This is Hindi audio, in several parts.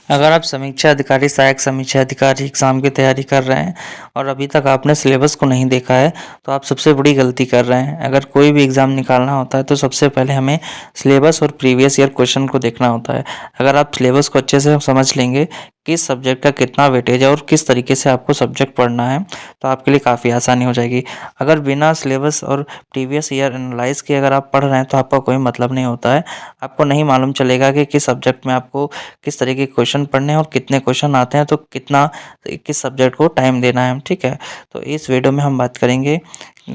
अगर आप समीक्षा अधिकारी, सहायक समीक्षा अधिकारी एग्ज़ाम की तैयारी कर रहे हैं और अभी तक आपने सिलेबस को नहीं देखा है, तो आप सबसे बड़ी गलती कर रहे हैं। अगर कोई भी एग्ज़ाम निकालना होता है तो सबसे पहले हमें सिलेबस और प्रीवियस ईयर क्वेश्चन को देखना होता है। अगर आप सिलेबस को अच्छे से समझ लेंगे, किस सब्जेक्ट का कितना वेटेज है और किस तरीके से आपको सब्जेक्ट पढ़ना है, तो आपके लिए काफ़ी आसानी हो जाएगी। अगर बिना सिलेबस और प्रीवियस ईयर एनालाइज़ किए अगर आप पढ़ रहे हैं तो आपका कोई मतलब नहीं होता है। आपको नहीं मालूम चलेगा कि किस सब्जेक्ट में आपको किस तरीके के क्वेश्चन पढ़ने हैं और कितने क्वेश्चन आते हैं, तो कितना किस सब्जेक्ट को टाइम देना है। ठीक है, तो इस वीडियो में हम बात करेंगे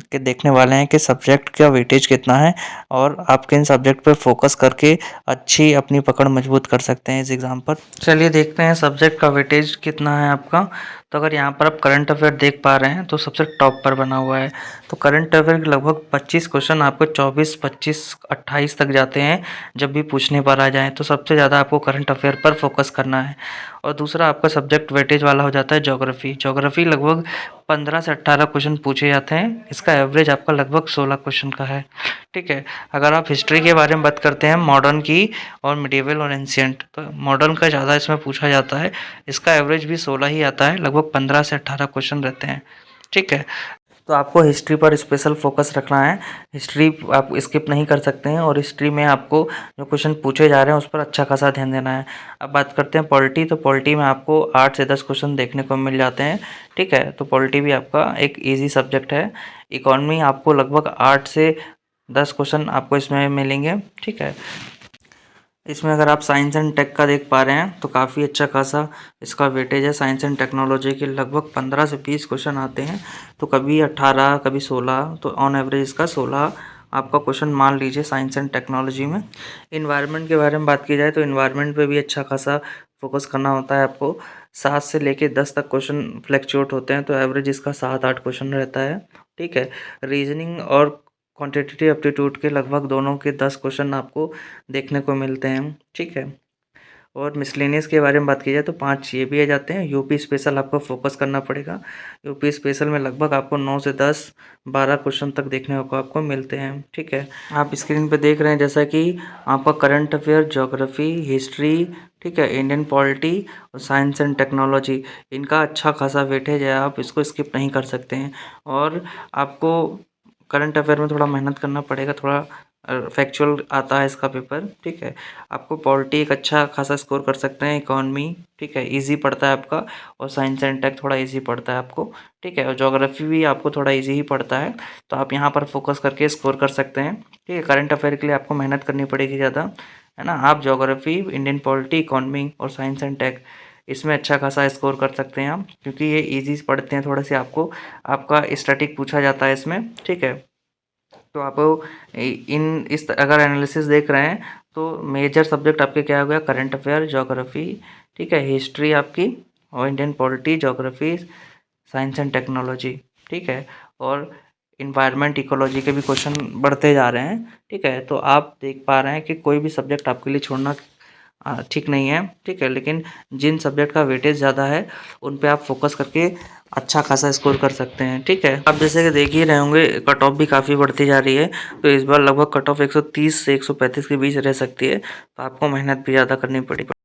कि देखने वाले हैं कि सब्जेक्ट का वेटेज कितना है और आप किन सब्जेक्ट पर फोकस करके अच्छी अपनी पकड़ मजबूत कर सकते हैं इस एग्ज़ाम पर। चलिए देखते हैं सब्जेक्ट का वेटेज कितना है आपका। तो अगर यहाँ पर आप करंट अफेयर देख पा रहे हैं तो सबसे टॉप पर बना हुआ है। तो करंट अफेयर के लगभग 25 क्वेश्चन आपको 24, 25, 28 तक जाते हैं जब भी पूछने पर आ जाएँ, तो सबसे ज़्यादा आपको करंट अफेयर पर फोकस करना है। और दूसरा आपका सब्जेक्ट वेटेज वाला हो जाता है ज्योग्राफी। ज्योग्राफी लगभग 15 से 18 क्वेश्चन पूछे जाते हैं, इसका एवरेज आपका लगभग 16 क्वेश्चन का है। ठीक है, अगर आप हिस्ट्री के बारे में बात करते हैं मॉडर्न की और मिडिवल और एंशिएंट, तो मॉडर्न का ज़्यादा इसमें पूछा जाता है, इसका एवरेज भी 16 ही आता है, लगभग 15 से 18 क्वेश्चन रहते हैं। ठीक है, तो आपको हिस्ट्री पर स्पेशल फोकस रखना है। हिस्ट्री आप स्किप नहीं कर सकते हैं और हिस्ट्री में आपको जो क्वेश्चन पूछे जा रहे हैं उस पर अच्छा खासा ध्यान देना है। अब बात करते हैं पॉलिटी, तो पॉलिटी में आपको 8 से 10 क्वेश्चन देखने को मिल जाते हैं। ठीक है, तो पॉलिटी भी आपका एक ईजी सब्जेक्ट है। इकोनॉमी आपको लगभग 8 से 10 क्वेश्चन आपको इसमें मिलेंगे। ठीक है, इसमें अगर आप साइंस एंड टेक का देख पा रहे हैं तो काफ़ी अच्छा खासा इसका वेटेज है। साइंस एंड टेक्नोलॉजी के लगभग 15 से 20 क्वेश्चन आते हैं, तो कभी 18, कभी 16, तो ऑन एवरेज इसका 16 आपका क्वेश्चन मान लीजिए साइंस एंड टेक्नोलॉजी में। इन्वायरमेंट के बारे में बात की जाए तो इन्वायरमेंट पे भी अच्छा खासा फोकस करना होता है आपको। 7 से लेके 10 तक क्वेश्चन फ्लैक्चुएट होते हैं, तो एवरेज इसका 7-8 क्वेश्चन रहता है। ठीक है, रीजनिंग और क्वांटिटेटिव एप्टीट्यूड के लगभग दोनों के 10 क्वेश्चन आपको देखने को मिलते हैं। ठीक है, और मिसलेनियस के बारे में बात की जाए तो 5 ये भी आ जाते हैं। यूपी स्पेशल आपको फोकस करना पड़ेगा। यूपी स्पेशल में लगभग आपको 9 से 10, 12 क्वेश्चन तक देखने को आपको मिलते हैं। ठीक है, आप स्क्रीन पे देख रहे हैं जैसा कि आपका करंट अफेयर, ज्योग्राफी, हिस्ट्री, ठीक है, इंडियन पॉलिटी और साइंस एंड टेक्नोलॉजी, इनका अच्छा खासा वेटेज है, आप इसको स्किप नहीं कर सकते हैं। और आपको करंट अफेयर में थोड़ा मेहनत करना पड़ेगा, थोड़ा फैक्चुअल आता है इसका पेपर। ठीक है, आपको पॉलिटी एक अच्छा खासा स्कोर कर सकते हैं। इकोनॉमी, ठीक है, इजी पड़ता है आपका, और साइंस एंड टेक थोड़ा इजी पड़ता है आपको। ठीक है, और ज्योग्राफी भी आपको थोड़ा इजी ही पड़ता है, तो आप यहाँ पर फोकस करके स्कोर कर सकते हैं। ठीक है, करंट अफेयर के लिए आपको मेहनत करनी पड़ेगी ज़्यादा, है ना। आप ज्योग्राफी, इंडियन पॉलिटी, इकोनॉमी और साइंस एंड टेक, इसमें अच्छा खासा स्कोर कर सकते हैं आप, क्योंकि ये इजी पढ़ते हैं थोड़े से आपको। आपका स्टैटिक पूछा जाता है इसमें। ठीक है, तो आप इस अगर एनालिसिस देख रहे हैं तो मेजर सब्जेक्ट आपके क्या हो गया, करंट अफेयर, ज्योग्राफी, ठीक है, हिस्ट्री आपकी, और Indian polity, geography, science and technology. ठीक है, और इन्वायरमेंट, इकोलॉजी के भी क्वेश्चन बढ़ते जा रहे हैं। ठीक है, तो आप देख पा रहे हैं कि कोई भी सब्जेक्ट आपके लिए छोड़ना ठीक नहीं है। ठीक है, लेकिन जिन सब्जेक्ट का वेटेज ज़्यादा है उन पे आप फोकस करके अच्छा खासा स्कोर कर सकते हैं। ठीक है, आप जैसे कि देख ही रहे होंगे कट ऑफ भी काफ़ी बढ़ती जा रही है, तो इस बार लगभग कट ऑफ 130 से 135 के बीच रह सकती है, तो आपको मेहनत भी ज़्यादा करनी पड़ेगी।